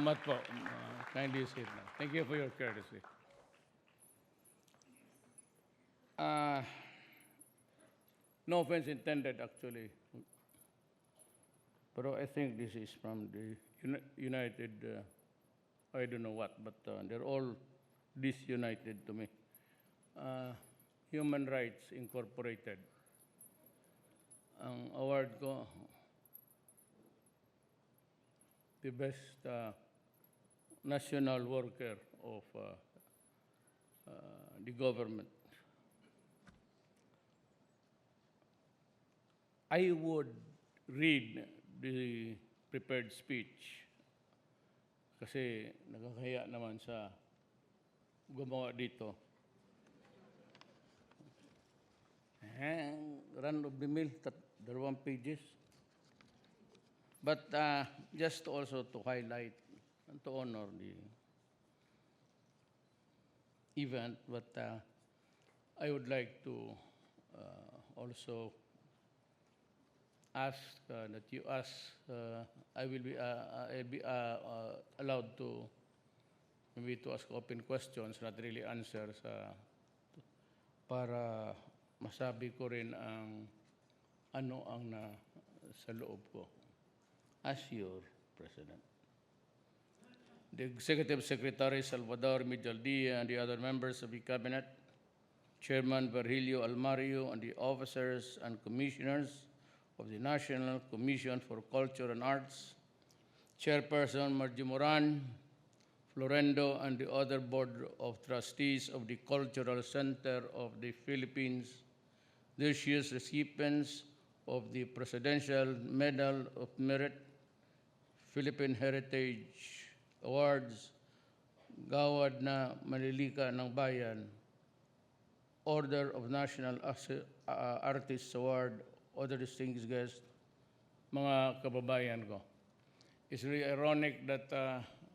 Salamat po. Kindly sit now. Thank you for your courtesy. Uh, no offense intended, actually. But I think this is from the United, I don't know what, but they're all disunited to me. Human Rights Incorporated. Ang award ko, the best national worker of the government. I would read the prepared speech kasi nakakaya naman sa gumawa dito. Run of the mill, 2 pages. But just also to highlight and to honor the event, but I would like to also ask that you ask, I'll be allowed to maybe to ask open questions, not really answers, para masabi ko rin ang ano ang sa loob ko as your President. The Executive Secretary Salvador Mijaldía and the other members of the Cabinet, Chairman Virgilio Almario and the officers and commissioners of the National Commission for Culture and Arts, Chairperson Margie Moran, Florendo, and the other Board of Trustees of the Cultural Center of the Philippines, this year's recipients of the Presidential Medal of Merit, Philippine Heritage Awards, Gawad na Manlilikha ng Bayan, Order of National Artists Award, other distinguished guests, mga kababayan ko. It's really ironic that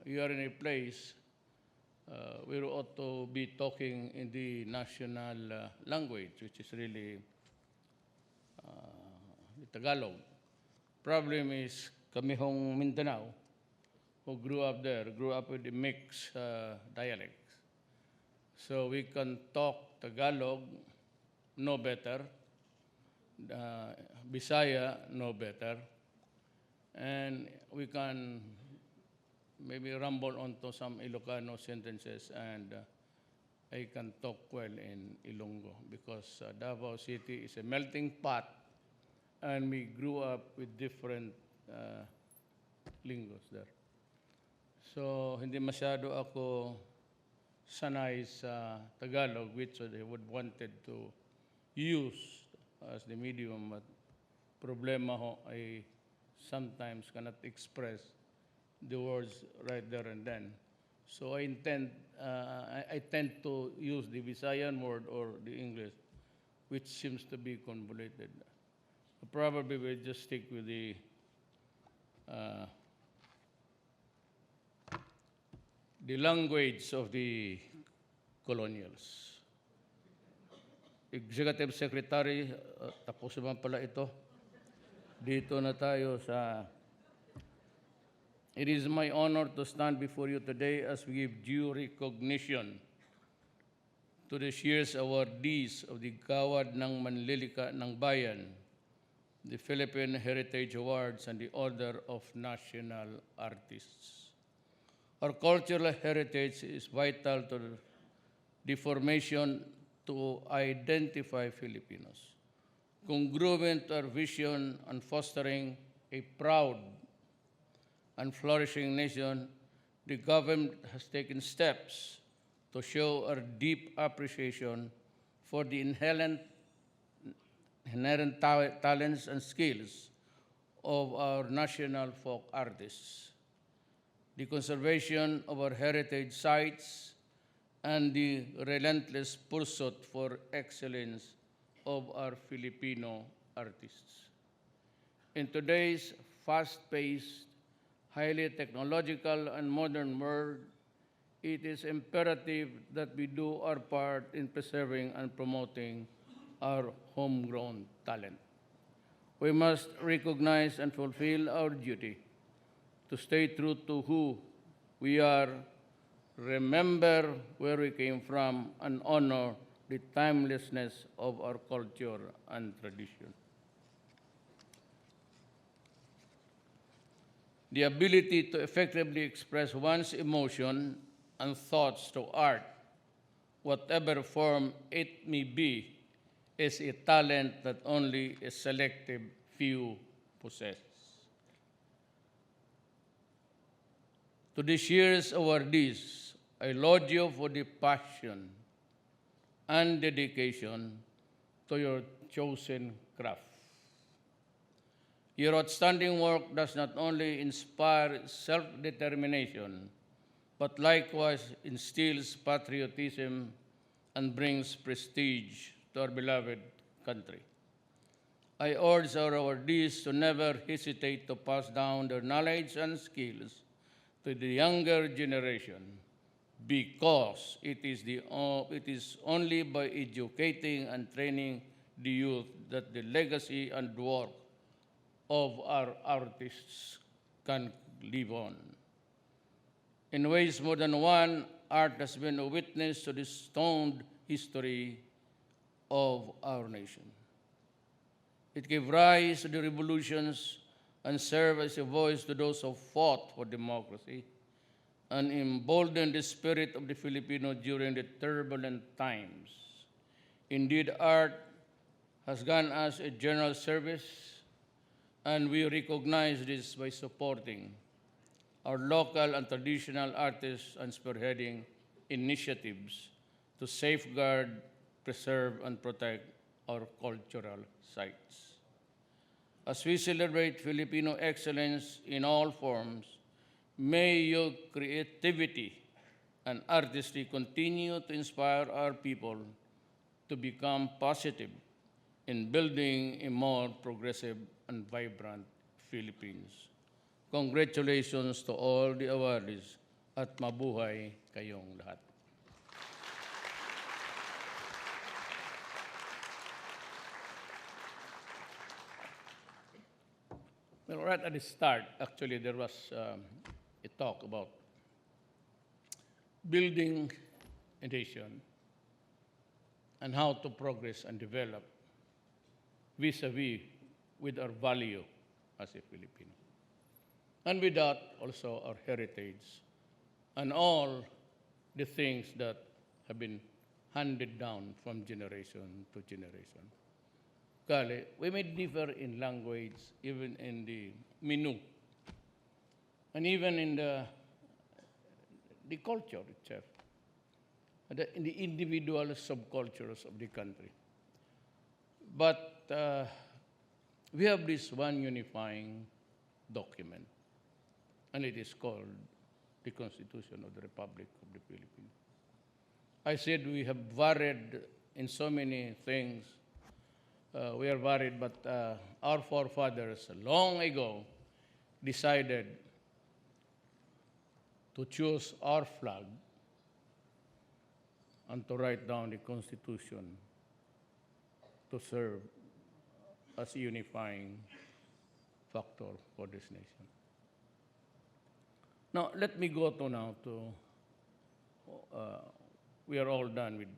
you are in a place where we ought to be talking in the national language, which is really Tagalog. Problem is, kami hong Mindanao, who grew up there, grew up with the mixed dialects. So we can talk Tagalog, no better, Bisaya, no better, and we can maybe rumble onto some Ilocano sentences, and I can talk well in Ilonggo because Davao City is a melting pot, and we grew up with different lingos there. So hindi masyado ako sanay sa Tagalog, which I would wanted to use as the medium, but problema ho ay sometimes cannot express the words right there and then. So I tend to use the Visayan word or the English, which seems to be convoluted. Probably we'll just stick with the language of the colonials. Executive Secretary, tapos naman pala ito. Dito na tayo sa... It is my honor to stand before you today as we give due recognition to this year's awardees of the Gawad ng Manlilikha ng Bayan, the Philippine Heritage Awards, and the Order of National Artists. Our cultural heritage is vital to the formation to identify Filipinos, congruent to our vision and fostering a proud and flourishing nation. The government has taken steps to show our deep appreciation for the inherent talents and skills of our national folk artists, the conservation of our heritage sites, and the relentless pursuit for excellence of our Filipino artists. In today's fast-paced, highly technological and modern world, it is imperative that we do our part in preserving and promoting our homegrown talent. We must recognize and fulfill our duty to stay true to who we are, remember where we came from, and honor the timelessness of our culture and tradition. The ability to effectively express one's emotion and thoughts to art, whatever form it may be, is a talent that only a selective few possess. To this year's awardees, I laud you for the passion and dedication to your chosen craft. Your outstanding work does not only inspire self-determination, but likewise instills patriotism and brings prestige to our beloved country. I urge our awardees to never hesitate to pass down their knowledge and skills to the younger generation, because it is only by educating and training the youth that the legacy and work of our artists can live on. In ways more than one, art has been a witness to the stoned history of our nation. It gave rise to the revolutions and served as a voice to those who fought for democracy and emboldened the spirit of the Filipino during the turbulent times. Indeed, art has gone as a general service, and we recognize this by supporting our local and traditional artists and spearheading initiatives to safeguard, preserve, and protect our cultural sites. As we celebrate Filipino excellence in all forms, may your creativity and artistry continue to inspire our people to become positive in building a more progressive and vibrant Philippines. Congratulations to all the awardees at mabuhay kayong lahat. Well, right at the start, actually, there was a talk about building a nation and how to progress and develop vis-a-vis with our value as a Filipino. And with that, also our heritage and all the things that have been handed down from generation to generation. Kali, we may differ in language, even in the menu, and even in the culture itself, in the individual subcultures of the country. But we have this one unifying document, and it is called the Constitution of the Republic of the Philippines. I said we have varied in so many things. We are varied, but our forefathers long ago decided to choose our flag and to write down the Constitution to serve as a unifying factor for this nation. Now, let me go to we are all done with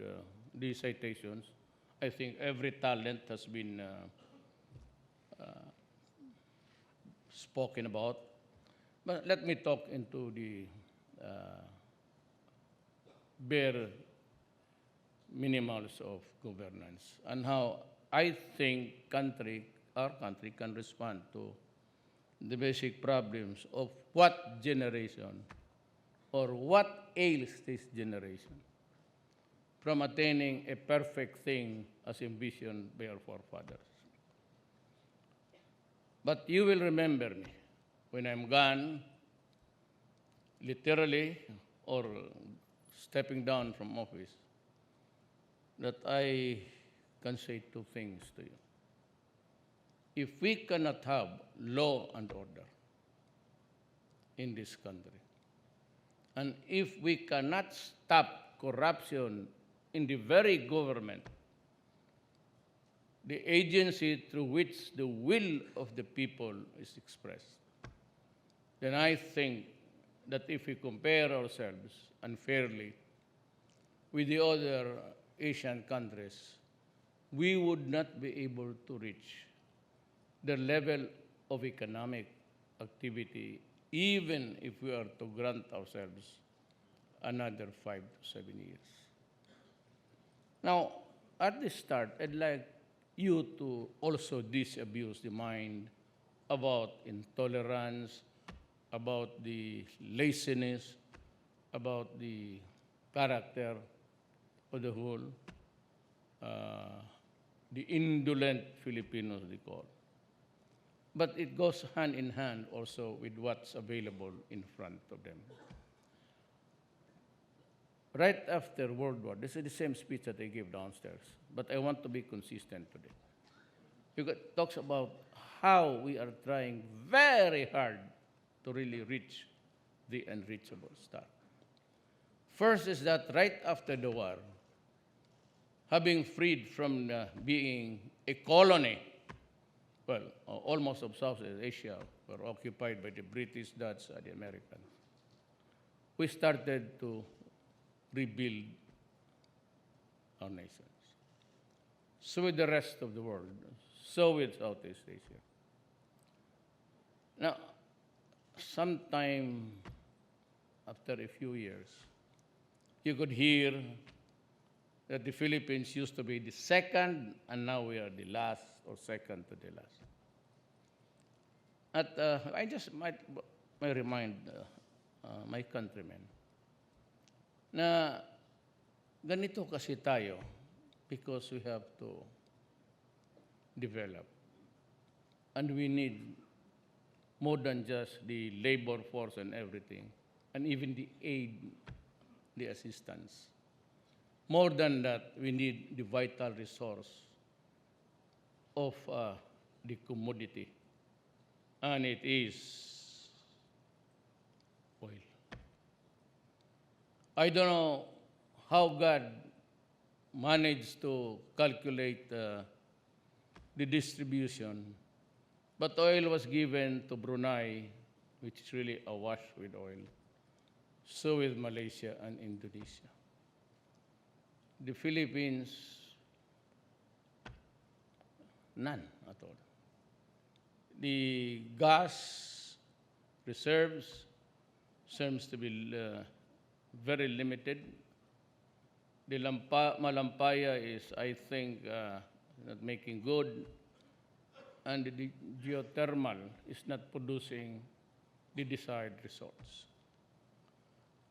these citations. I think every talent has been spoken about. But let me talk into the bare minimals of governance and how I think our country can respond to the basic problems of what generation or what ails this generation from attaining a perfect thing as envisioned by our forefathers. But you will remember me when I'm gone, literally, or stepping down from office, that I can say two things to you. If we cannot have law and order in this country, and if we cannot stop corruption in the very government, the agency through which the will of the people is expressed, then I think that if we compare ourselves unfairly with the other Asian countries, we would not be able to reach the level of economic activity, even if we are to grant ourselves another 5 to 7 years. Now, at the start, I'd like you to also disabuse the mind about intolerance, about the laziness, about the character of the whole, the indolent Filipinos, they call. But it goes hand in hand also with what's available in front of them. Right after World War, this is the same speech that I gave downstairs, but I want to be consistent today. It talks about how we are trying very hard to really reach the unreachable star. First is that right after the war, having freed from being a colony, well, almost of Southeast Asia were occupied by the British, Dutch, and the Americans. We started to rebuild our nations. So with the rest of the world, so with Southeast Asia. Now, sometime after a few years, you could hear that the Philippines used to be the second, and now we are the last or second to the last. I just might remind my countrymen na ganito kasi tayo because we have to develop. And we need more than just the labor force and everything, and even the aid, the assistance. More than that, we need the vital resource of the commodity, and it is oil. I don't know how God managed to calculate the distribution, but oil was given to Brunei, which is really awash with oil. So with Malaysia and Indonesia. The Philippines, none at all. The gas reserves seems to be very limited. The Malampaya is, I think, not making good, and the geothermal is not producing the desired results.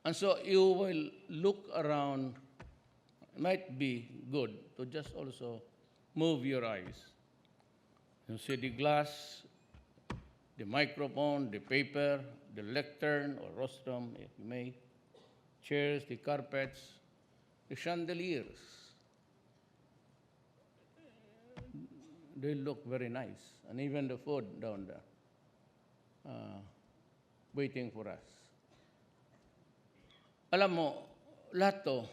And so you will look around. It might be good to just also move your eyes. You see the glass, the microphone, the paper, the lectern or rostrum, if you may, chairs, the carpets, the chandeliers. They look very nice. And even the food down there, waiting for us. Alam mo, lahat to,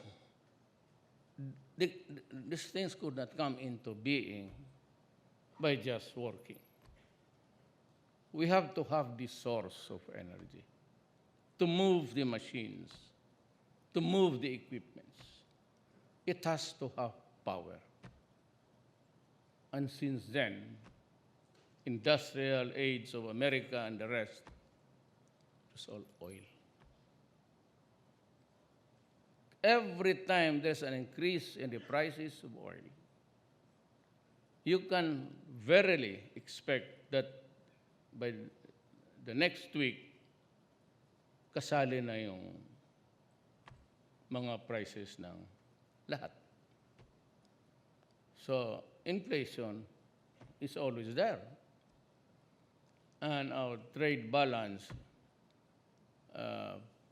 these things could not come into being by just working. We have to have the source of energy to move the machines, to move the equipments. It has to have power. And since then, industrial age of America and the rest, it's all oil. Every time there's an increase in the prices of oil, you can verily expect that by the next week, kasali na yung mga prices ng lahat. So, inflation is always there. And our trade balance,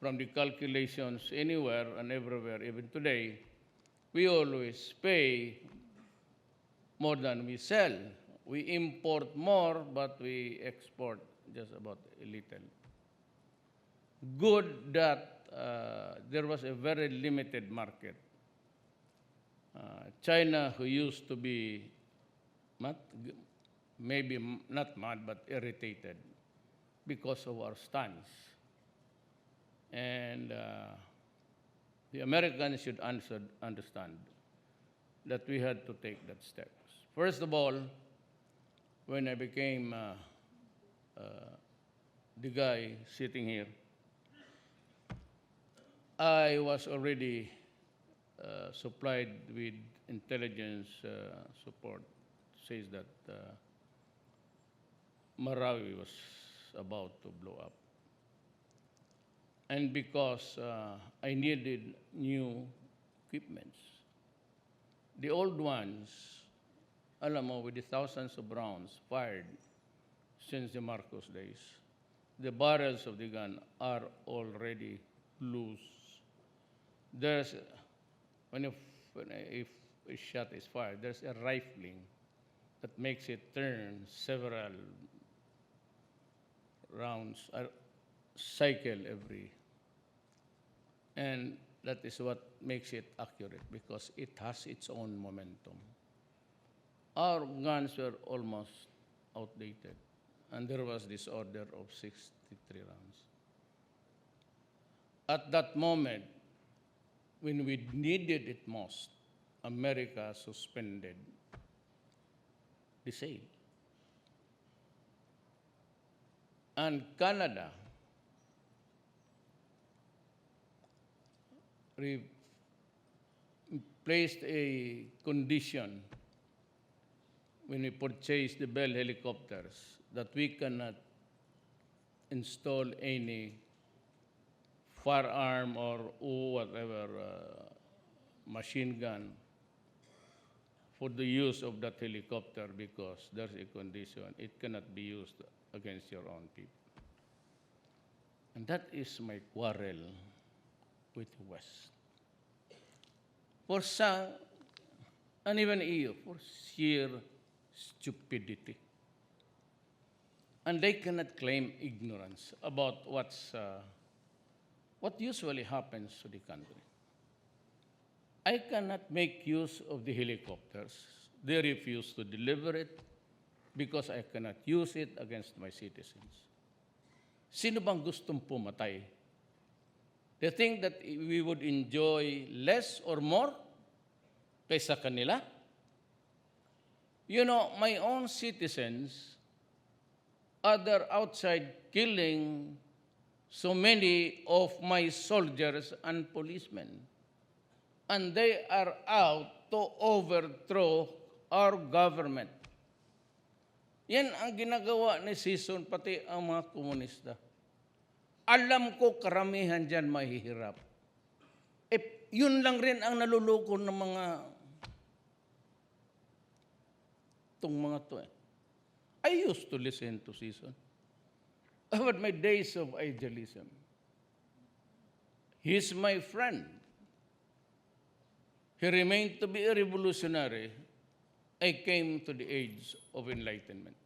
from the calculations anywhere and everywhere, even today, we always pay more than we sell. We import more, but we export just about a little. Good that there was a very limited market. China, who used to be maybe not mad, but irritated because of our stance, And the Americans should understand that we had to take that steps. First of all, when I became the guy sitting here, I was already supplied with intelligence support. Says that Marawi was about to blow up. And because I needed new equipments, the old ones, alam mo, with the thousands of rounds fired since the Marcos days, the barrels of the gun are already loose. There's, if a shot is fired, there's a rifling that makes it turn several rounds, cycle every, and that is what makes it accurate because it has its own momentum. Our guns were almost outdated, and there was this order of 63 rounds. At that moment, when we needed it most, America suspended the sale. And Canada placed a condition when we purchased the Bell helicopters that we cannot install any firearm or whatever machine gun for the use of that helicopter because there's a condition. It cannot be used against your own people. And that is my quarrel with the West. For some, and even EU, for sheer stupidity. And they cannot claim ignorance about what usually happens to the country. I cannot make use of the helicopters. They refuse to deliver it because I cannot use it against my citizens. Sino bang gustong pumatay? They think that we would enjoy less or more kaysa kanila? You know, my own citizens are there outside killing so many of my soldiers and policemen. And they are out to overthrow our government. Yan ang ginagawa ni Sison, pati ang mga komunista. Alam ko karamihan dyan mahihirap. Yun lang rin ang naluloko ng mga itong mga to. I used to listen to Sison. I had my days of idealism. He's my friend. He remained to be a revolutionary. I came to the age of enlightenment.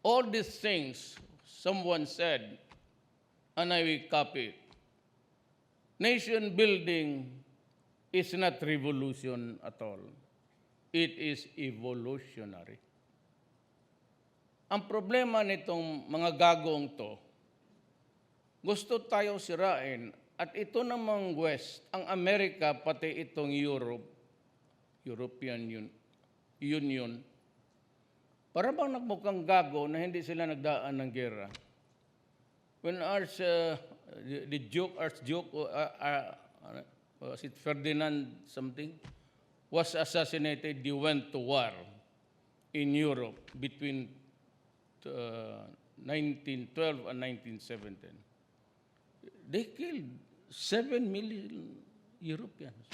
All these things someone said, and I will copy it. Nation building is not revolution at all. It is evolutionary. Ang problema nitong mga gagong to, gusto tayo sirain, at ito namang West, ang Amerika, pati itong European Union, para bang nagmukhang gago na hindi sila nagdaan ng gera. When the Archduke, was it Ferdinand something, was assassinated, they went to war in Europe between 1912 and 1917. They killed 7 million Europeans.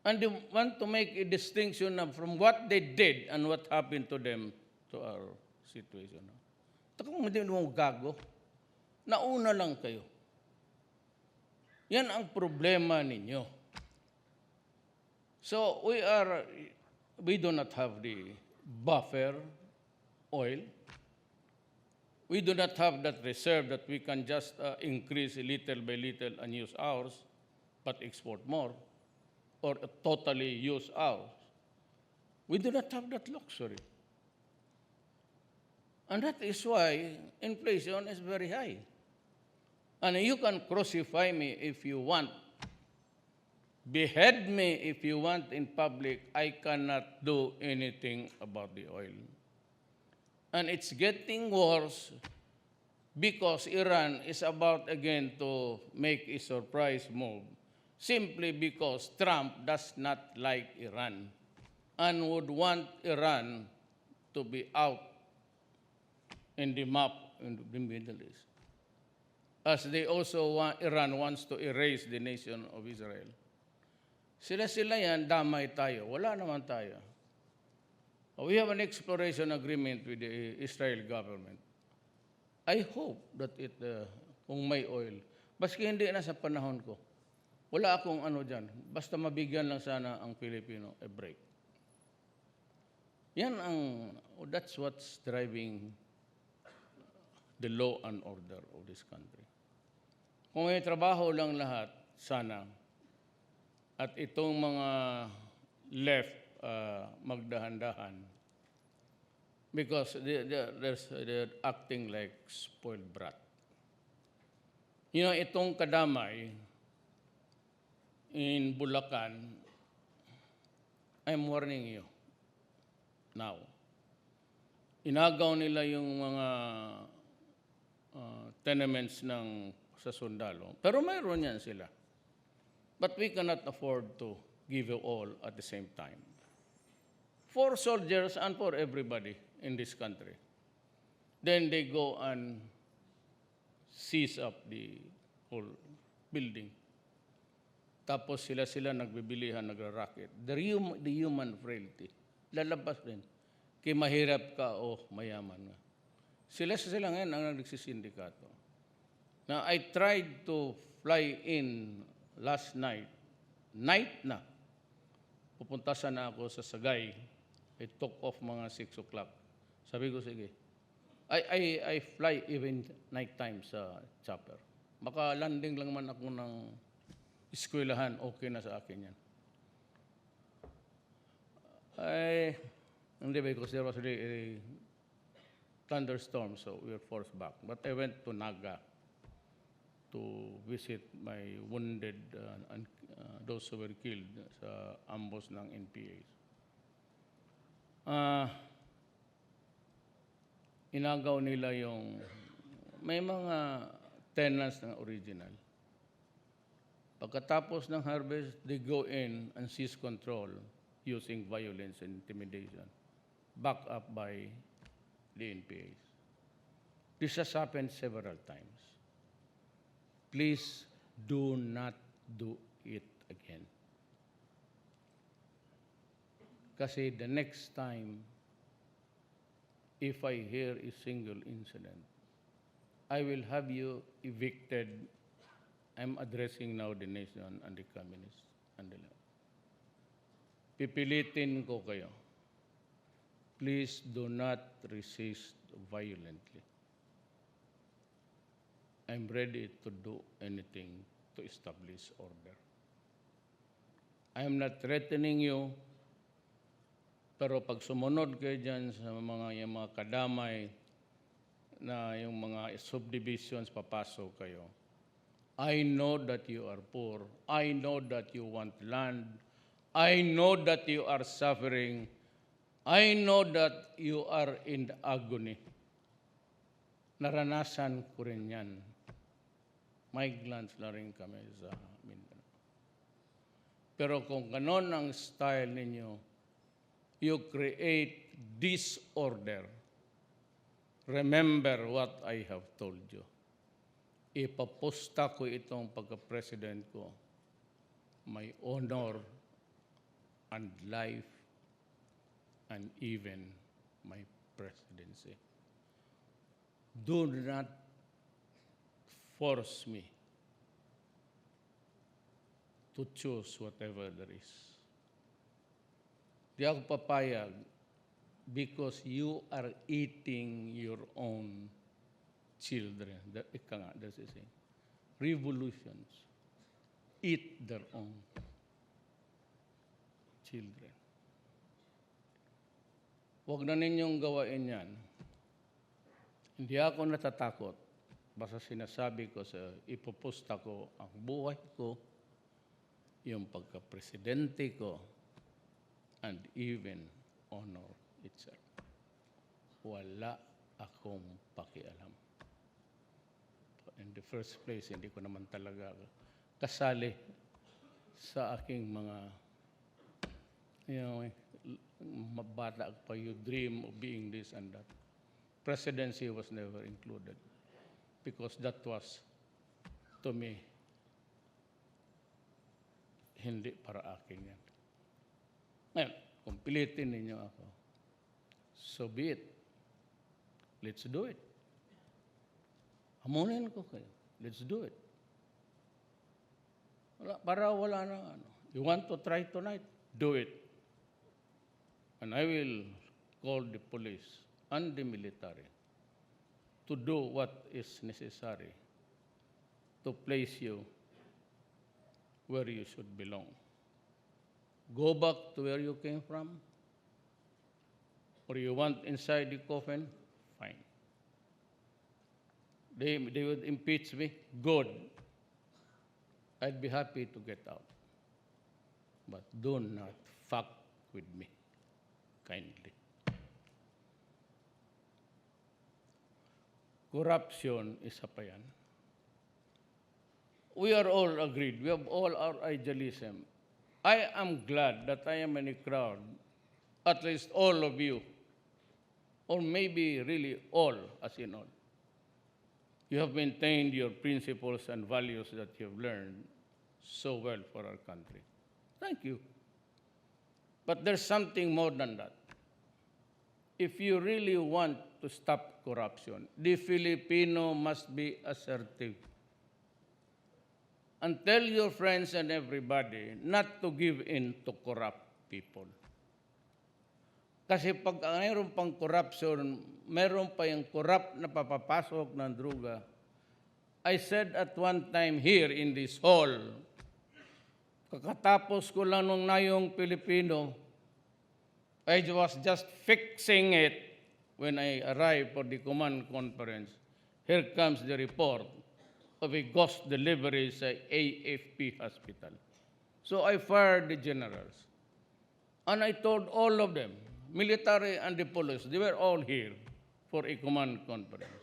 And they want to make a distinction from what they did and what happened to them to our situation. Takong hindi mo gago. Nauna lang kayo. Yan ang problema ninyo. So we do not have the buffer oil. We do not have that reserve that we can just increase little by little and use ours, but export more, or totally use ours. We do not have that luxury. And that is why inflation is very high. And you can crucify me if you want. Behead me if you want in public. I cannot do anything about the oil. And it's getting worse because Iran is about again to make a surprise move simply because Trump does not like Iran and would want Iran to be out in the map in the Middle East. As they also want, Iran wants to erase the nation of Israel. Sila yan, damay tayo. Wala naman tayo. We have an exploration agreement with the Israel government. I hope that kung may oil, baski hindi na sa panahon ko, wala akong ano dyan, basta mabigyan lang sana ang Filipino a break. That's what's driving the law and order of this country. Kung may trabaho lang lahat, sana, at itong mga left magdahan-dahan, because they're acting like spoiled brat. You know, itong kadamay in Bulacan, I'm warning you now. Inagaw nila yung mga tenements sa Sundalo. Pero mayroon yan sila. But we cannot afford to give you all at the same time. For soldiers and for everybody in this country. Then they go and seize up the whole building. Tapos sila nagbibilihan, nagra-racket. The human frailty. Lalabas din. Kaya mahirap ka o mayaman nga. Sila ngayon ang nagsisindikato. Now, I tried to fly in last night. Night na. Pupunta sana ako sa Sagay. I took off mga 6 o'clock. Sabi ko, sige. I fly even night time sa chopper. Baka landing lang man ako ng eskwelahan, okay na sa akin yan. Hindi, because there was a thunderstorm, so we were forced back. But I went to Naga to visit my wounded and those who were killed sa ambos ng NPAs. Inagaw nila may mga tenants na original. Pagkatapos ng harvest, they go in and seize control using violence and intimidation, backed up by the NPAs. This has happened several times. Please do not do it again. Kasi the next time, if I hear a single incident, I will have you evicted. I'm addressing now the nation and the communists and the law. Pipilitin ko kayo. Please do not resist violently. I'm ready to do anything to establish order. I am not threatening you, pero pag sumunod kayo dyan sa yung mga kadamay na yung mga subdivisions, papasok kayo. I know that you are poor. I know that you want land. I know that you are suffering. I know that you are in agony. Naranasan ko rin yan. Migrants na rin kami sa Mindanao. Pero kung ganon ang style ninyo, you create disorder. Remember what I have told you. Ipaposta ko itong pagka-president ko, my honor and life and even my presidency. Do not force me to choose whatever there is. Di ako papayag because you are eating your own children. That's the saying. Revolutions eat their own children. Huwag na ninyong gawain yan. Hindi ako natatakot basta sinasabi ko sa ipoposta ko ang buhay ko, yung pagka-presidente ko, and even honor itself. Wala akong pakialam. In the first place, hindi ko naman talaga kasali sa aking mga, mabata pa, you dream of being this and that. Presidency was never included because that was, to me, hindi para akin yan. Ngayon, kung pilitin ninyo ako, so be it. Let's do it. Hamunin ko kayo. Let's do it. Wala na ano. You want to try tonight? Do it. And I will call the police and the military to do what is necessary to place you where you should belong. Go back to where you came from, or you want inside the coffin, fine. They would impeach me, good. I'd be happy to get out. But do not fuck with me, kindly. Corruption, isa pa yan. We are all agreed. We have all our idealism. I am glad that I am in a crowd, at least all of you, or maybe really all, as in all. You have maintained your principles and values that you have learned so well for our country. Thank you. But there's something more than that. If you really want to stop corruption, the Filipino must be assertive. And tell your friends and everybody not to give in to corrupt people. Kasi pag mayroon pang corruption, mayroon pa yung corrupt na papapasok ng droga. I said at one time here in this hall, kakatapos ko lang nung nayong Pilipino, I was just fixing it when I arrived for the command conference. Here comes the report of a ghost delivery sa AFP hospital. So I fired the generals. And I told all of them, military and the police, they were all here for a command conference.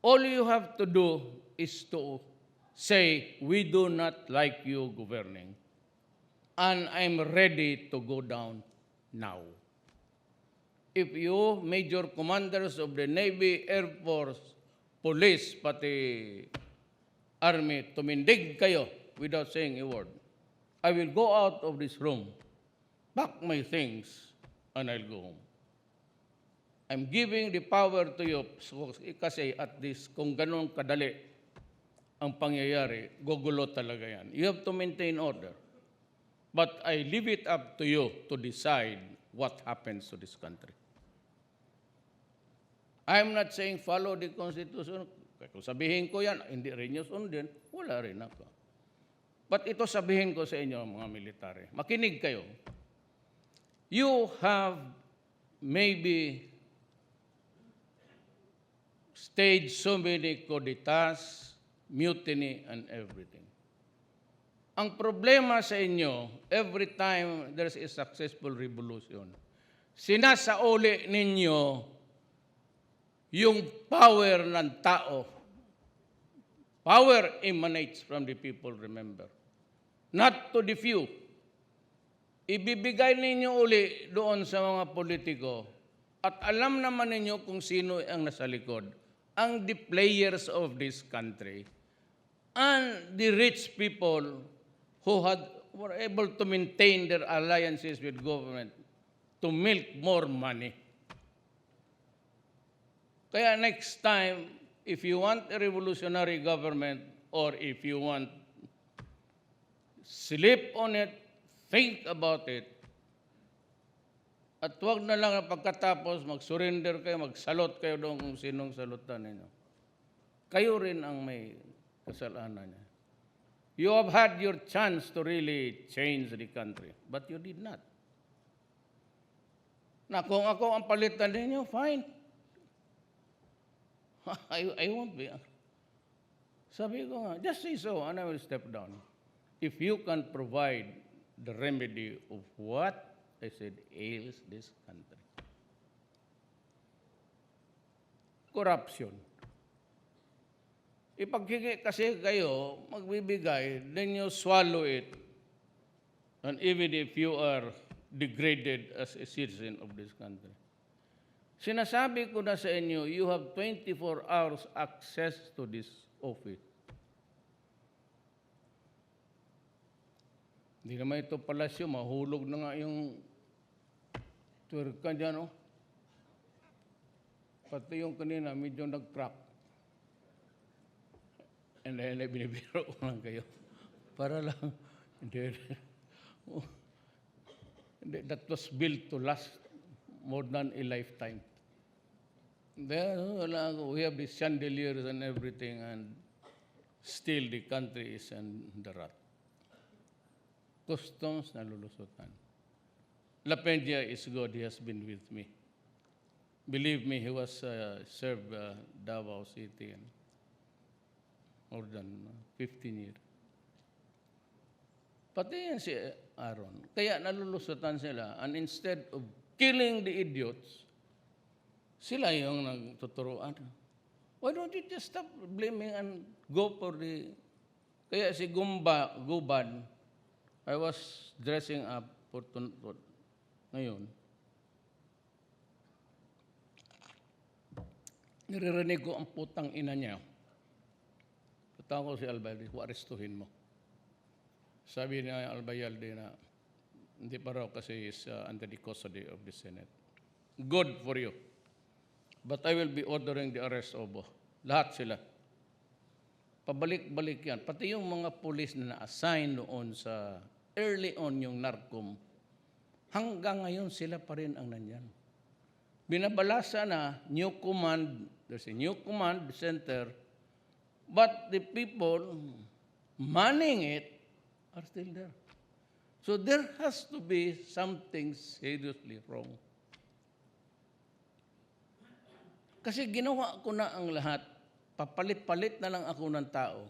All you have to do is to say, we do not like you governing. And I'm ready to go down now. If you, major commanders of the Navy, Air Force, Police, pati Army, tumindig kayo without saying a word, I will go out of this room, pack my things, and I'll go home. I'm giving the power to you kasi at this, kung ganun kadali ang pangyayari, gugulo talaga yan. You have to maintain order. But I leave it up to you to decide what happens to this country. I'm not saying follow the Constitution. Kung sabihin ko yan, hindi rin nyo sundin, wala rin ako. But ito sabihin ko sa inyo, mga military. Makinig kayo. You have maybe staged so many kudetas, mutiny, and everything. Ang problema sa inyo, every time there's a successful revolution, sinasauli ninyo yung power ng tao. Power emanates from the people, remember. Not to the few. Ibibigay ninyo uli doon sa mga politiko at alam naman ninyo kung sino ang nasa likod. Ang the players of this country and the rich people who were able to maintain their alliances with government to milk more money. Kaya next time, if you want a revolutionary government or if you want sleep on it, think about it, at huwag na lang pagkatapos mag-surrender kayo, mag-salot kayo doon kung sinong salutan ninyo. Kayo rin ang may kasalanan niya. You have had your chance to really change the country, but you did not. Na kung ako ang palitan ninyo, fine. I won't be. Sabi ko nga, just say so and I will step down. If you can provide the remedy of what I said ails this country. Corruption. Ipaghingi kasi kayo, magbibigay, then you swallow it. And even if you are degraded as a citizen of this country. Sinasabi ko na sa inyo, you have 24 hours access to this office. Hindi naman ito palasyo, mahulog na nga yung twerka dyan, oh. Pati yung kanina, medyo nag-crack. And then, binibiro ko lang kayo. Para lang, that was built to last more than a lifetime. We have the chandeliers and everything, and still the country is in the rut. Customs nalulusutan. Lapendia is good. He has been with me. Believe me, he was served Davao City and more than 15 years. Pati yan si Aaron. Kaya nalulusutan sila. And instead of killing the idiots, sila yung nagtuturuan. Why don't you just stop blaming and go for the... Kaya si Gawad, I was dressing up for ngayon. Naririnig ko ang putang ina niya. Tatawa ko si Albayalde, arestuhin mo. Sabi niya Albayalde na hindi pa raw kasi is under the custody of the Senate. Good for you. But I will be ordering the arrest of lahat sila. Pabalik-balik yan. Pati yung mga pulis na na-assign noon sa early on yung NARCOM, hanggang ngayon sila pa rin ang nandyan. Binabalasa na new command, there's a new command center, but the people manning it are still there. So there has to be something seriously wrong. Kasi ginawa ko na ang lahat, papalit-palit na lang ako ng tao.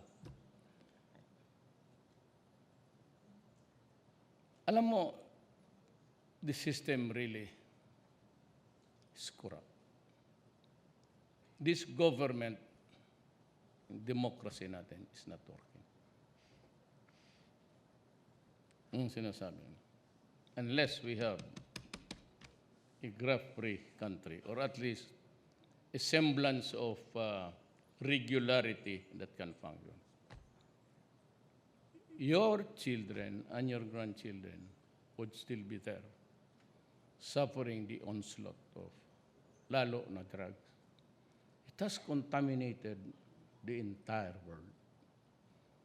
Alam mo, the system really is corrupt. This government, democracy natin is not working. Ang sinasabi. Unless we have a graft-free country, or at least a semblance of regularity that can function. Your children and your grandchildren would still be there, suffering the onslaught of lalo na drugs. It has contaminated the entire world.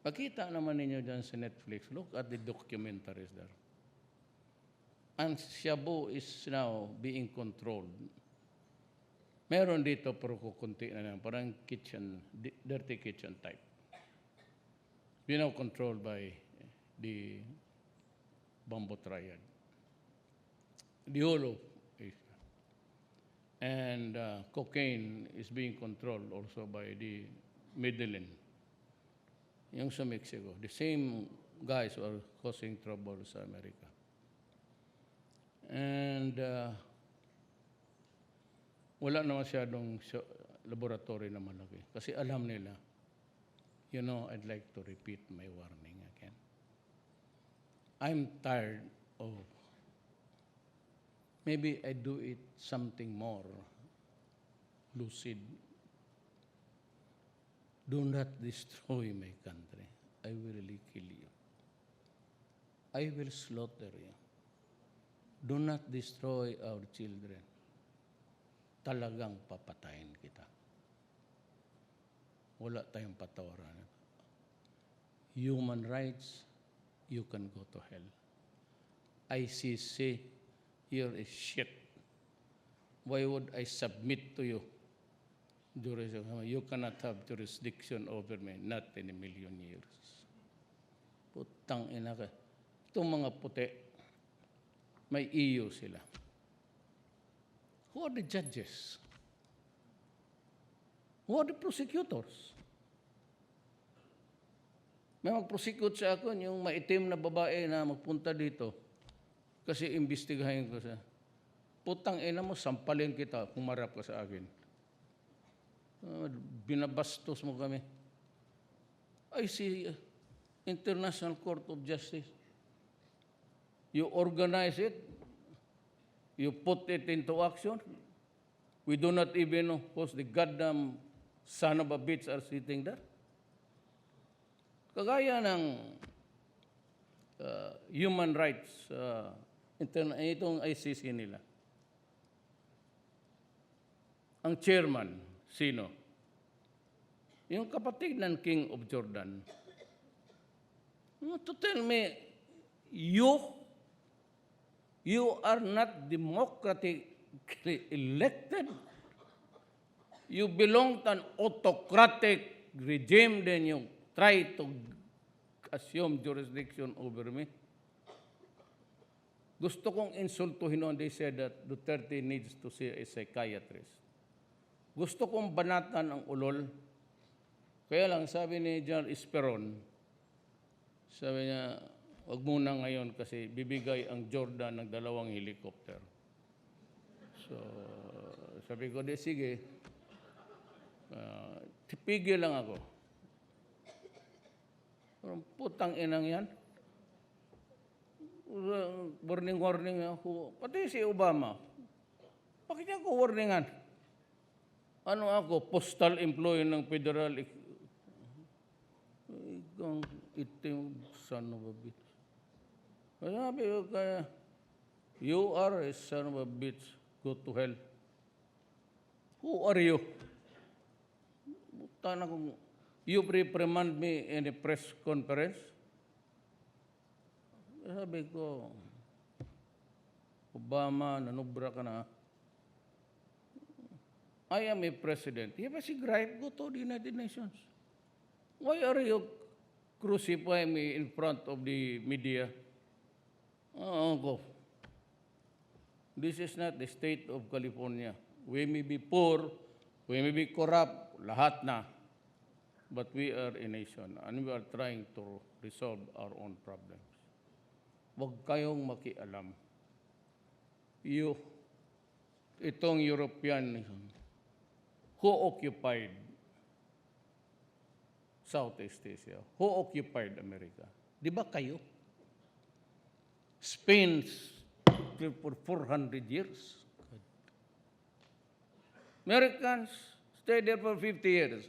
Makita naman ninyo dyan sa Netflix, look at the documentaries there. And Shabu is now being controlled. Meron dito pero kukunti na lang, parang kitchen, dirty kitchen type. You know, controlled by the Bamboo Triad. The whole of Asia. And cocaine is being controlled also by the Medellin. Yung sa Mexico. The same guys who are causing trouble sa America. And wala na masyadong laboratory na malaki. Kasi alam nila, you know, I'd like to repeat my warning again. I'm tired of, maybe I do it something more lucid. Do not destroy my country. I will really kill you. I will slaughter you. Do not destroy our children. Talagang papatayin kita. Wala tayong patawaran. Human rights, you can go to hell. ICC, you're a shit. Why would I submit to you? You cannot have jurisdiction over me, not in a million years. Putang ina ka. Itong mga puti, may EU sila. Who are the judges? Who Who are the prosecutors? May mag-prosecute sa akin yung maitim na babae na magpunta dito kasi imbestigahin ko siya. Putang ina mo, sampalin kita kung marap ka sa akin. Binabastos mo kami. I see International Court of Justice. You organize it. You put it into action. We do not even know who's the goddamn son of a bitch are sitting there. Kagaya ng human rights, itong ICC nila. Ang chairman, sino? Yung kapatid ng King of Jordan. To tell me, you are not democratically elected. You belong to an autocratic regime, then you try to assume jurisdiction over me. Gusto kong insultuhin noon, they said that Duterte needs to see a psychiatrist. Gusto kong banatan ang ulol. Kaya lang, sabi ni John Esperon, sabi niya, wag muna ngayon kasi bibigay ang Jordan ng 2 helicopter. So, sabi ko, di sige, tipigil lang ako. Putang inang yan. Warning ako. Pati si Obama. Bakit niya ako warningan? Ano ako? Postal employee ng federal. Ikang itim, son of a bitch. Sabi ko kaya, you are a son of a bitch. Go to hell. Who are you? Buta na kung you reprimand me in a press conference. Sabi ko, Obama, nanubra ka na. I am a president. You have a right, go to the United Nations. Why are you crucifying me in front of the media? Go. This is not the state of California. We may be poor, we may be corrupt, lahat na. But we are a nation and we are trying to resolve our own problems. Huwag kayong makialam. Itong European, who occupied Southeast Asia? Who occupied America? Di ba kayo? Spain for 400 years. Americans stayed there for 50 years.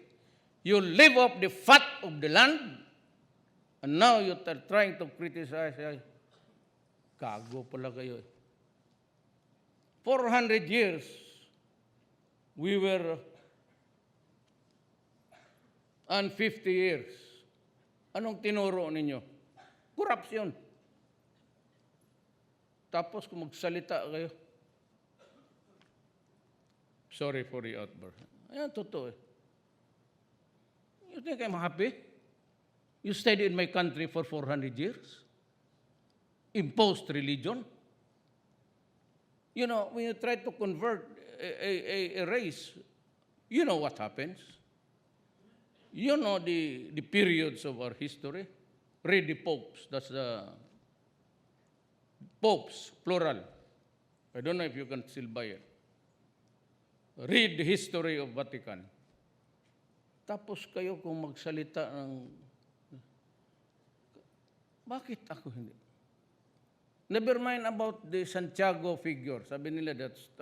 You live off the fat of the land, and now you are trying to criticize. Kago pala kayo. 400 years, we were, and 50 years. Anong tinuro ninyo? Corruption. Tapos kung magsalita kayo, sorry for the outburst. Ayan, totoo eh. You think I'm happy? You stayed in my country for 400 years? Imposed religion? You know, when you try to convert a race, you know what happens. You know the periods of our history. Read the popes. That's the popes, plural. I don't know if you can still buy it. Read the history of Vatican. Tapos kayo kung magsalita ng, bakit ako hindi? Never mind about the Santiago figure. Sabi nila that's,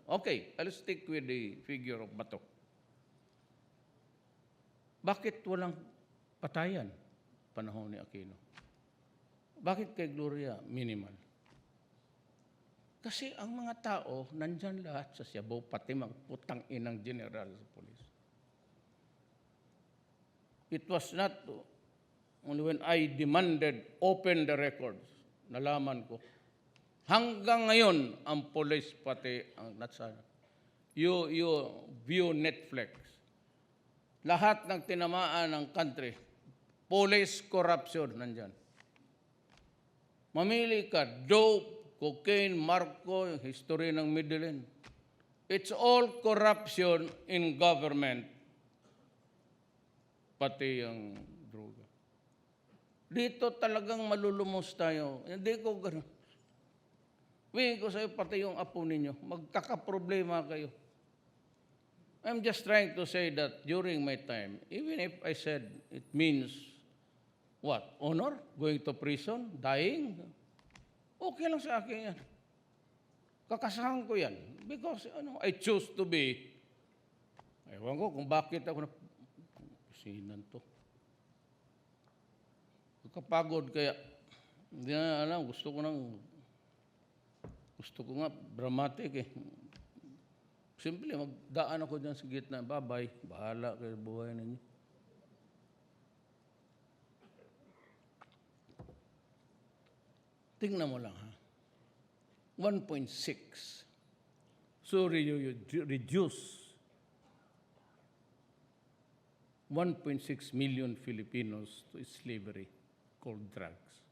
okay, I'll stick with the figure of Bato. Bakit walang patayan panahon ni Aquino? Bakit kay Gloria minimal? Kasi ang mga tao, nandyan lahat sa Cebu, pati mga putang inang general sa polis. It was not only when I demanded open the records, nalaman ko. Hanggang ngayon, ang police pati ang natsana. You view Netflix. Lahat ng tinamaan ng country, police corruption nandyan. Mamili ka, dope, cocaine, Marco, yung history ng Middle East. It's all corruption in government pati ang droga. Dito talagang malulumos tayo. Hindi ko gano'n. Wingin ko sa'yo, pati yung apo ninyo, magkakaproblema kayo. I'm just trying to say that during my time, even if I said it means what? Honor? Going to prison? Dying? Okay lang sa akin yan. Kakasahan ko yan. Because I choose to be, ewan ko kung bakit ako sinan to. Kapagod kaya, hindi na alam, gusto ko nga dramatic eh. Simple, magdaan ako dyan sa gitna. Bye-bye. Bahala kayo buhay ninyo. Tingnan mo lang ha. 1.6. So you reduce 1.6 million Filipinos to slavery called drugs.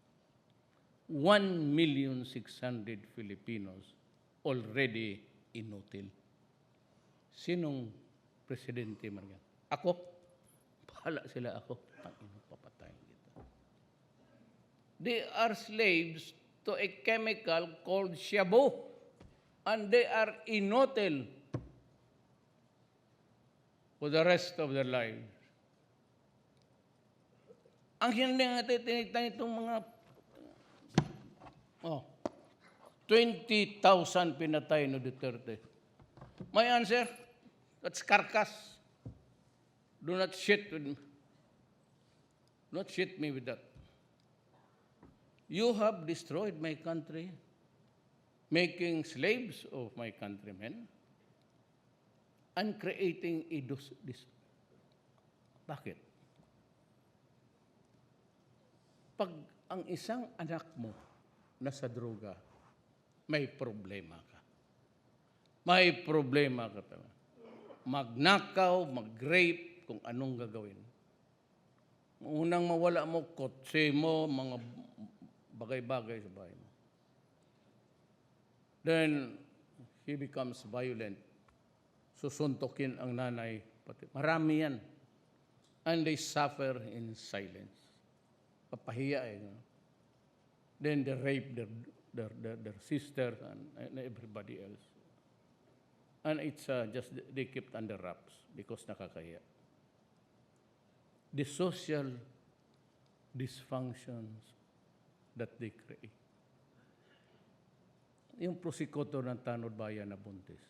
1,600,000 Filipinos already inutil. Sinong presidente man yan? Ako? Bahala sila ako. Papatayin kita. They are slaves to a chemical called shabu. And they are inutil for the rest of their lives. Ang hindi natin tinitan itong mga 20,000 pinatay no Duterte. My answer, that's carcass. Do not shit with me. Do not shit me with that. You have destroyed my country, making slaves of my countrymen, and creating this. Bakit? Pag ang isang anak mo nasa droga, may problema ka. May problema ka talaga. Magnakaw, mag-rape, kung anong gagawin. Unang mawala mo, kotse mo, mga bagay-bagay sa bahay mo. Then, he becomes violent. Susuntokin ang nanay. Pati. Marami yan. And they suffer in silence. Papahiya eh. Then they rape their sister and everybody else. And it's just, they kept under wraps because nakakahiya. The social dysfunctions that they create. Yung prosekutor ng Tanod Bayan na buntis.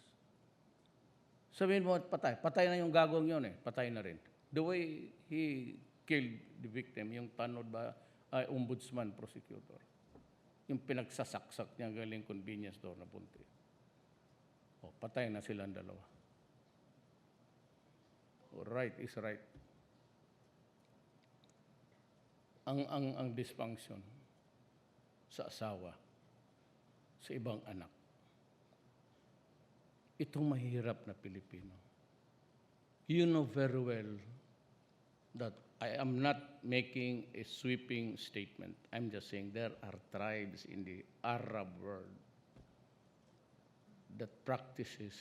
Sabihin mo, patay. Patay na yung gagong yun eh. Patay na rin. The way he killed the victim, yung Tanod Bayan, ombudsman, prosecutor. Yung pinagsasaksak niya galing convenience store na buntis. Patay na silang dalawa. Right is right. Ang dysfunction sa asawa, sa ibang anak. Itong mahirap na Pilipino. You know very well that I am not making a sweeping statement. I'm just saying there are tribes in the Arab world that practices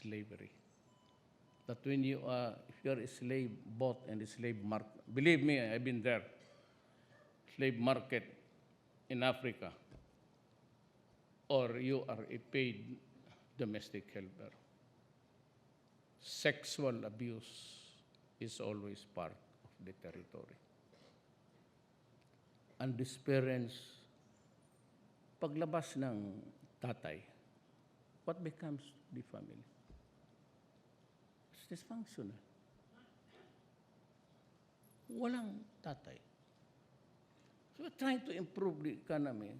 slavery. That when you are, if you are a slave bought in the slave market, believe me, I've been there, slave market in Africa, or you are a paid domestic helper. Sexual abuse is always part of the territory. And these parents, paglabas ng tatay, what becomes the family? It's dysfunctional. Walang tatay. So we're trying to improve the economy.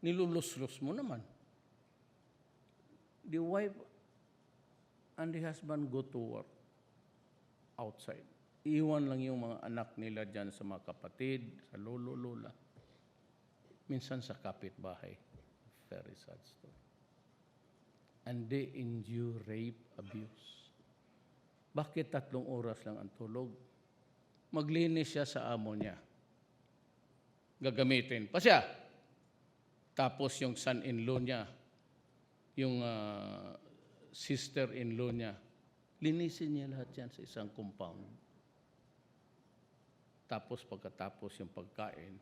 Nilulus-lus mo naman. The wife and the husband go to work outside. Iwan lang yung mga anak nila dyan sa mga kapatid, sa lolo-lola. Minsan sa kapitbahay. Very sad story. And they endure rape, abuse. Bakit 3 oras lang ang tulog? Maglinis siya sa amo niya. Gagamitin pa siya. Tapos yung son-in-law niya, yung sister-in-law niya, linisin niya lahat yan sa isang compound. Tapos pagkatapos yung pagkain,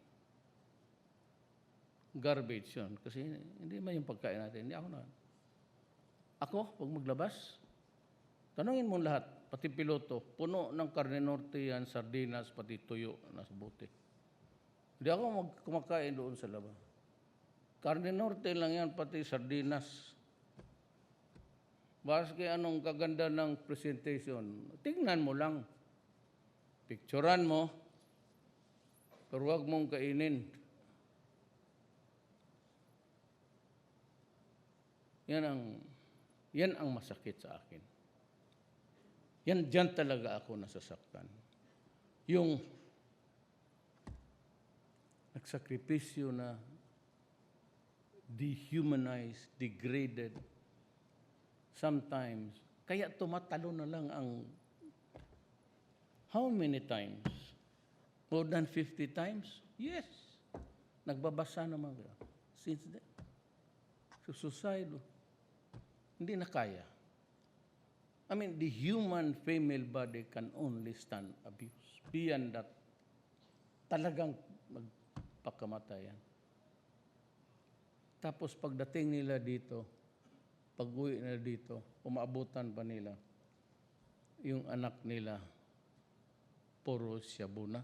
garbage yun. Kasi hindi man yung pagkain natin. Hindi ako na. Ako, pag maglabas, tanungin mo lahat, pati piloto, puno ng karne norte yan, sardinas, pati tuyo na sa bote. Hindi ako kumakain doon sa labas. Karne norte lang yan, pati sardinas. Baski anong kaganda ng presentation, tingnan mo lang. Picturean mo, pero huwag mong kainin. Yan ang masakit sa akin. Diyan talaga ako nasasaktan. Yung nagsakripisyo na dehumanized, degraded, sometimes, kaya tumatalo na lang ang how many times? More than 50 times? Yes. Nagbabasa naman. Since then. So suicide, hindi na kaya. I mean, the human female body can only stand abuse. Beyond that, talagang magpakamatayan. Tapos pagdating nila dito, pag-uwi nila dito, umaabutan pa nila, yung anak nila, puro shabu na.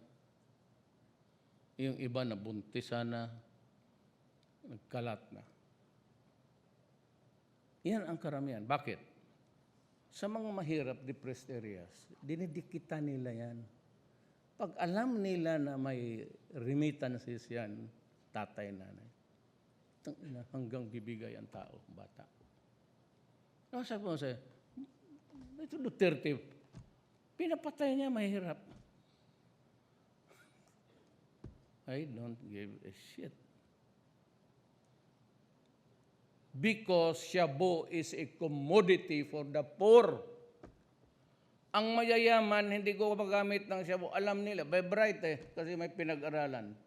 Yung iba na buntisan na, nagkalat na. Yan ang karamihan. Bakit? Sa mga mahirap, depressed areas, dinidikitan nila yan. Pag alam nila na may remittances yan, tatay, nanay, hanggang bibigay ang tao, bata. Sabi mo sa'yo, ito Duterte, pinapatay niya, mahirap. I don't give a shit. Because shabu is a commodity for the poor. Ang mayayaman, hindi ko magamit ng shabu. Alam nila, by bright kasi may pinag-aralan.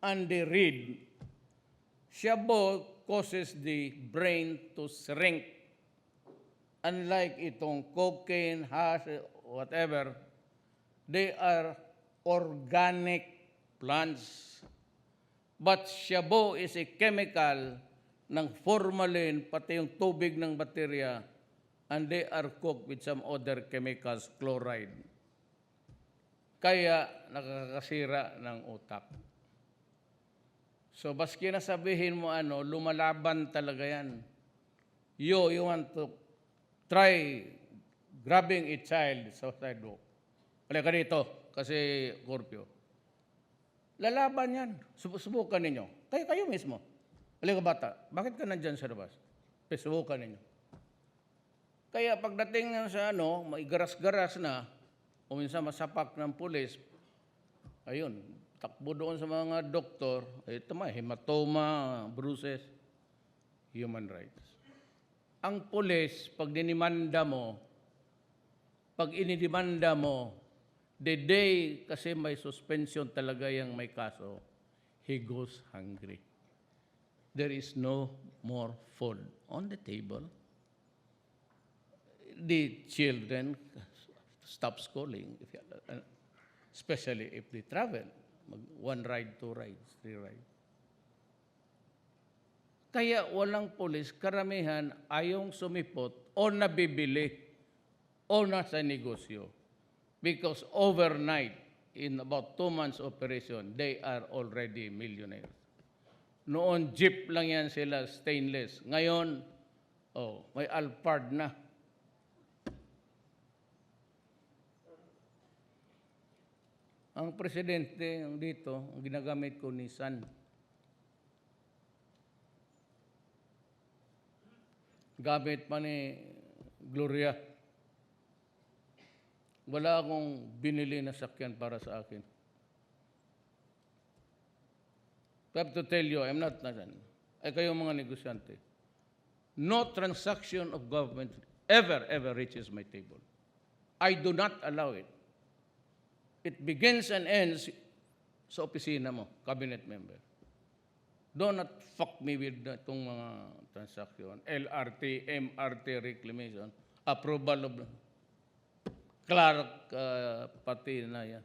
And they read, shabu causes the brain to shrink. Unlike itong cocaine, hash, whatever, they are organic plants. But shabu is a chemical ng formalin, pati yung tubig ng baterya, and they are cooked with some other chemicals, chloride. Kaya nakakasira ng utak. So, baski na sabihin mo lumalaban talaga yan. You want to try grabbing a child sa sidewalk. Halika dito, kasi curfew. Lalaban yan. Subukan ninyo. Kayo mismo. Halika bata, bakit ka nandyan sa labas? Subukan ninyo. Kaya pagdating sa may garas-garas na, o minsan masapak ng pulis, ayun, takbo doon sa mga doktor, ito hematoma, bruises, human rights. Ang pulis, pag dinimanda mo, pag inidimanda mo, the day kasi may suspension talaga yung may kaso, he goes hungry. There is no more food on the table. The children stop schooling, especially if they travel. One ride, two rides, three rides. Kaya walang pulis, karamihan ayong sumipot o nabibili o nasa negosyo. Because overnight, in about 2 months operation, they are already millionaires. Noon, jeep lang yan sila, stainless. Ngayon, may Alphard na. Ang presidente dito, ang ginagamit ko, Nissan. Gamit pa ni Gloria. Wala akong binili na sakyan para sa akin. I have to tell you, I'm not nasan. Ay kayong mga negosyante. No transaction of government ever reaches my table. I do not allow it. It begins and ends sa opisina mo, cabinet member. Do not fuck me with itong mga transaction. LRT, MRT reclamation, approval of Clark, pati na yan.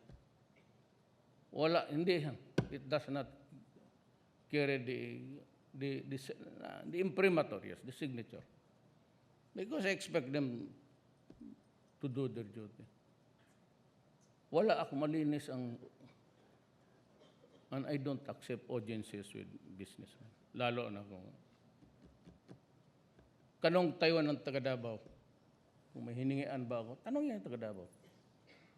Wala, hindi. It does not carry the imprimatur, yes, the signature. Because I expect them to do their duty. Wala ako malinis and I don't accept audiences with businessmen. Lalo na kung kanong Taiwan ng taga Davao. Kung may hiningian ba ako, tanong yan taga Davao.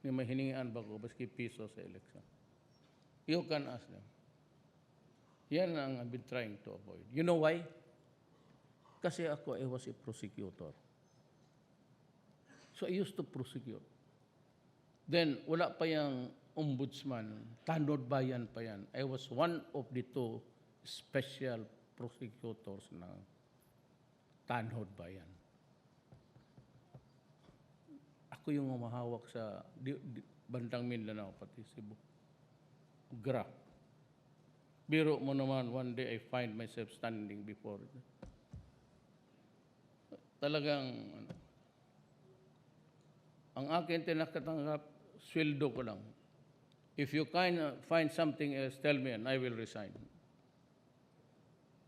Kung may hiningian ba ako, baski piso sa election. You can ask them. Yan ang I've been trying to avoid. You know why? Kasi ako, I was a prosecutor. So I used to prosecute. Then, wala pa yung ombudsman, tanod bayan pa yan. I was one of the two special prosecutors ng tanod bayan. Ako yung humahawak sa bandang Mindanao, pati Cebu. Gra. Biro mo naman, one day I find myself standing before. Talagang, ang akin tinakatanggap, sweldo ko lang. If you find something else, tell me and I will resign.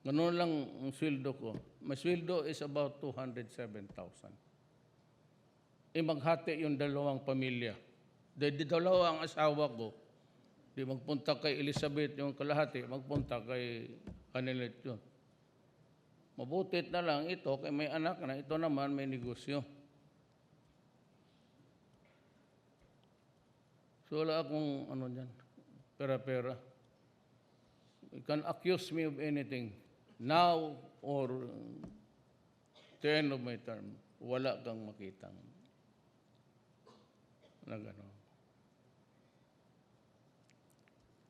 Ganun lang ang sweldo ko. My sweldo is about 207,000. Maghati yung dalawang pamilya. Dalawa ang asawa ko. Di magpunta kay Elizabeth yung kalahati, magpunta kay Kanilet yun. Mabutit na lang ito, kay may anak na, ito naman may negosyo. So wala akong dyan, pera-pera. You can accuse me of anything, now or the end of my term. Wala kang makitang na gano'n.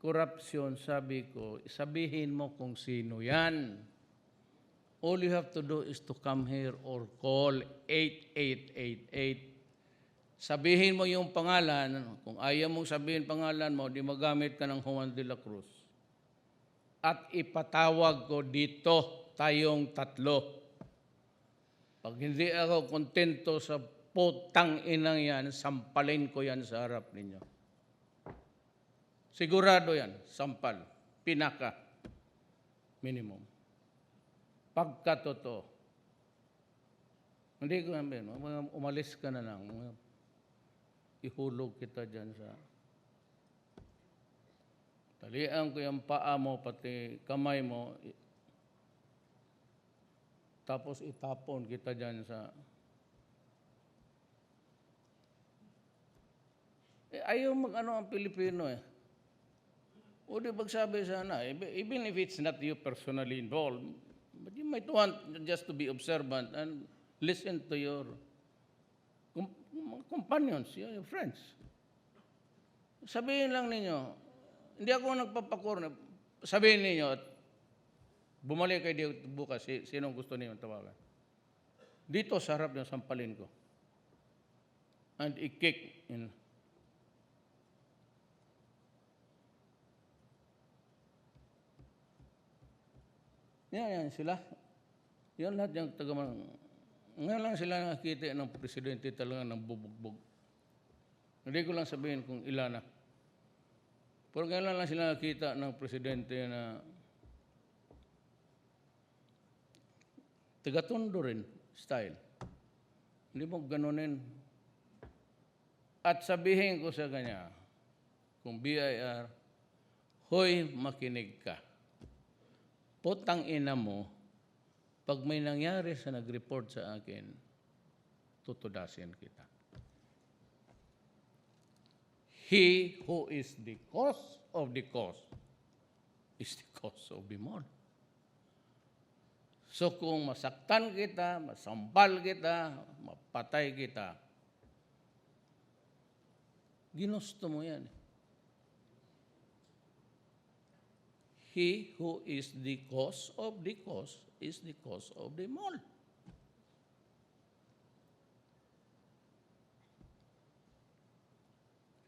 Corruption, sabi ko, sabihin mo kung sino yan. All you have to do is to come here or call 8888. Sabihin mo yung pangalan. Kung ayaw mong sabihin pangalan mo, di magamit ka ng Juan de la Cruz. At ipatawag ko dito tayong tatlo. Pag hindi ako kontento sa putang inang yan, sampalin ko yan sa harap ninyo. Sigurado yan, sampal, pinaka, minimum. Pagkatotoo. Hindi ko namin, umalis ka na lang. Ihulog kita dyan sa... Talian ko yung paa mo, pati kamay mo, tapos itapon kita dyan sa... ayaw ang Pilipino eh. O di magsabi sana, even if it's not you personally involved, but you might want just to be observant and listen to your companions, your friends. Sabihin lang ninyo, hindi ako nagpapakorna, sabihin ninyo at bumalik kayo bukas, sinong gusto niyo tawagan. Dito sa harap ng sampalin ko. And i-kick in. Yan sila. Yan lahat yung tagamang. Ngayon lang sila nakakita ng presidente talaga ng bubugbog. Hindi ko lang sabihin kung ilan na. Pero ngayon lang sila nakakita ng presidente na tagatondo rin style. Hindi mo ganunin. At sabihin ko sa kanya, kung BIR, hoy, makinig ka. Putang ina mo, pag may nangyari sa nag-report sa akin, tutudasin kita. He who is the cause of the cause is the cause of the more. So kung masaktan kita, masampal kita, mapatay kita, ginusto mo yan. He who is the cause of the cause is the cause of them all.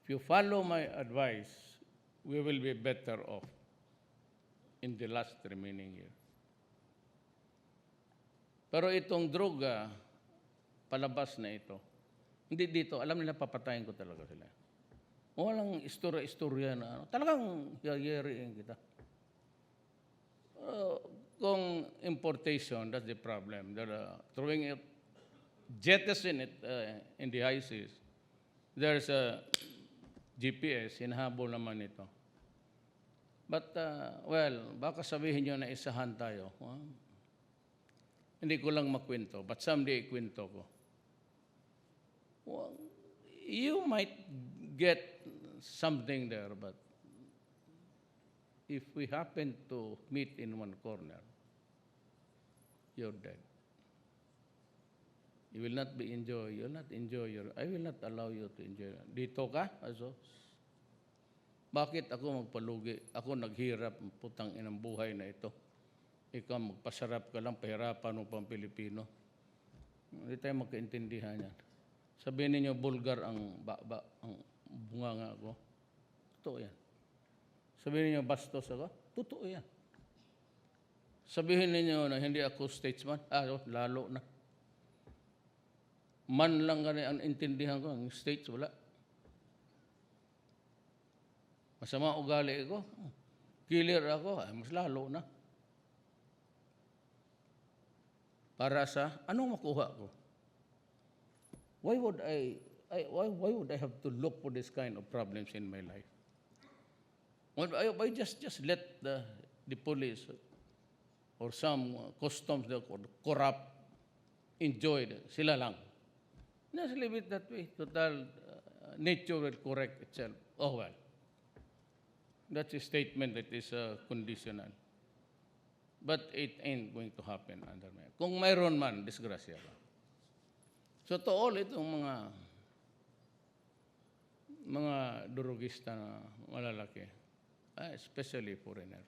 If you follow my advice, we will be better off in the last remaining year. Pero itong droga, palabas na ito. Hindi dito, alam nila papatayin ko talaga sila. Walang istorya-istorya na ano. Talagang yayariin kita. Uh, kung importation, that's the problem. They're throwing it, jettison it in the high seas. There's a GPS, hinahabol naman ito. But, well, baka sabihin nyo na isahan tayo. Hindi ko lang makwento, but someday ikwento ko. Well, you might get something there, but if we happen to meet in one corner, you're dead. You will not be enjoy. You will not enjoy I will not allow you to enjoy. Dito ka, aso. Bakit ako magpalugi? Ako naghirap, putang inang buhay na ito. Ikaw magpasarap ka lang, pahirapan mo pang Pilipino. Hindi tayo magkaintindihan yan. Sabihin ninyo, bulgar ang bunganga ko. Totoo yan. Sabihin ninyo, bastos ako. Totoo yan. Sabihin ninyo na hindi ako statesman. Lalo na. Man lang gani ang intindihan ko. Ang states, wala. Masama ugali ko. Killer ako. Mas lalo na. Para sa, anong makuha ko? Why would I have to look for this kind of problems in my life? Why just let the police or some customs that corrupt enjoy it? Sila lang. Just leave it that way. Total nature will correct itself. Oh well. That's a statement that is conditional. But it ain't going to happen under me. Kung mayroon man, disgrasya lang. So to all itong mga durugista na malalaki, especially foreigners,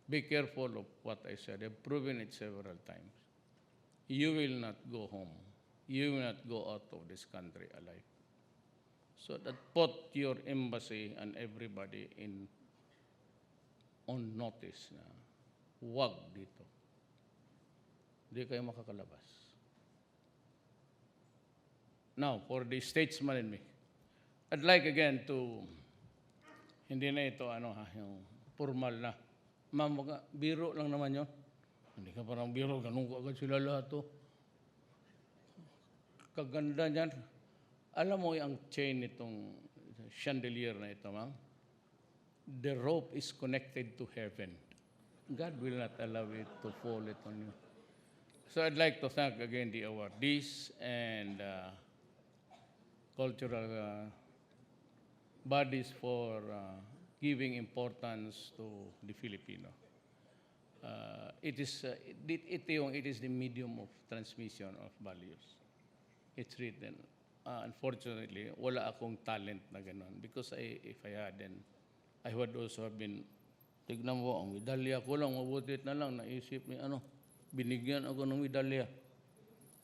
be careful of what I said. I've proven it several times. You will not go home. You will not go out of this country alive. So that put your embassy and everybody on notice na huwag dito. Hindi kayo makakalabas. Now, for the statesman in me, I'd like again to, hindi na ito yung formal na. Ma'am, biro lang naman yun. Hindi ka parang biro, ganun ko agad sila lahat to. Kaganda niyan. Alam mo yung chain nitong chandelier na ito, ma'am? The rope is connected to heaven. God will not allow it to fall on you. So I'd like to thank again the awardees and cultural bodies for giving importance to the Filipino. It is the medium of transmission of values. It's written. Unfortunately, wala akong talent na gano'n. Because if I had, then I would also have been, tignan mo, ang medalya ko lang, mabutit na lang, naisip ni binigyan ako ng medalya.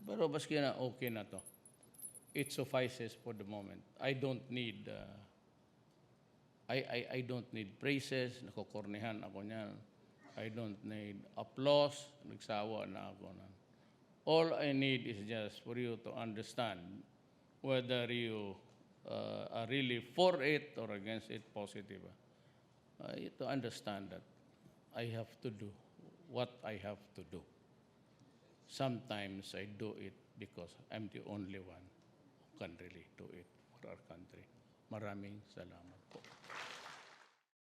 Pero baski na, okay na to. It suffices for the moment. I don't need praises, nakukornihan ako niyan. I don't need applause, nagsawa na ako na. All I need is just for you to understand whether you are really for it or against it, positive. To understand that I have to do what I have to do. Sometimes I do it because I'm the only one who can really do it for our country. Maraming salamat po.